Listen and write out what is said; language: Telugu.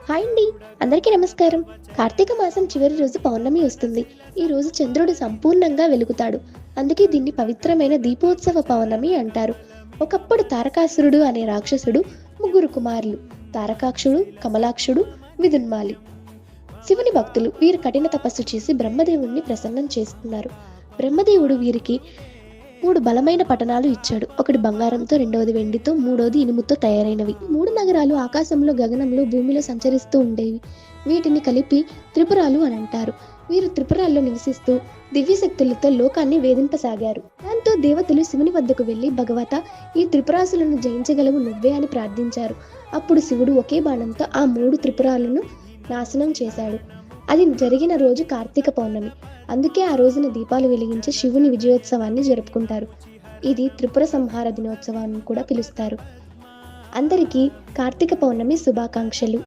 హాయ్ అండి. అందరికీ నమస్కారం. కార్తీక మాసం చివరి రోజు పౌర్ణమి వస్తుంది. ఈ రోజు చంద్రుడు సంపూర్ణంగా వెలుగుతాడు. అందుకే దీన్ని పవిత్రమైన దీపోత్సవ పౌర్ణమి అంటారు. ఒకప్పుడు తారకాసురుడు అనే రాక్షసుడు ముగ్గురు కుమారులు: తారకాక్షుడు, కమలాక్షుడు, విదున్మాలి. శివుని భక్తులు వీరు కఠిన తపస్సు చేసి బ్రహ్మదేవుణ్ణి ప్రసన్నం చేసుకున్నారు. బ్రహ్మదేవుడు వీరికి 3 బలమైన పట్టణాలు ఇచ్చాడు. ఒకటి బంగారంతో, రెండవది వెండితో, మూడవది ఇనుముతో తయారైనవి. 3 నగరాలు ఆకాశంలో, గగనంలో, భూమిలో సంచరిస్తూ ఉండేవి. వీటిని కలిపి త్రిపురాలు అని అంటారు. వీరు త్రిపురాల్లో నివసిస్తూ దివ్యశక్తులతో లోకాన్ని వేధింపసాగారు. దాంతో దేవతలు శివుని వద్దకు వెళ్లి, భగవత, ఈ త్రిపురాసులను జయించగలవు నువ్వే అని ప్రార్థించారు. అప్పుడు శివుడు ఒకే బాణంతో ఆ 3 త్రిపురాలను నాశనం చేశాడు. అది జరిగిన రోజు కార్తీక పౌర్ణమి. అందుకే ఆ రోజున దీపాలు వెలిగించి శివుని విజయోత్సవాన్ని జరుపుకుంటారు. ఇది త్రిపుర సంహార దినోత్సవాన్ని కూడా పిలుస్తారు. అందరికీ కార్తీక పౌర్ణమి శుభాకాంక్షలు.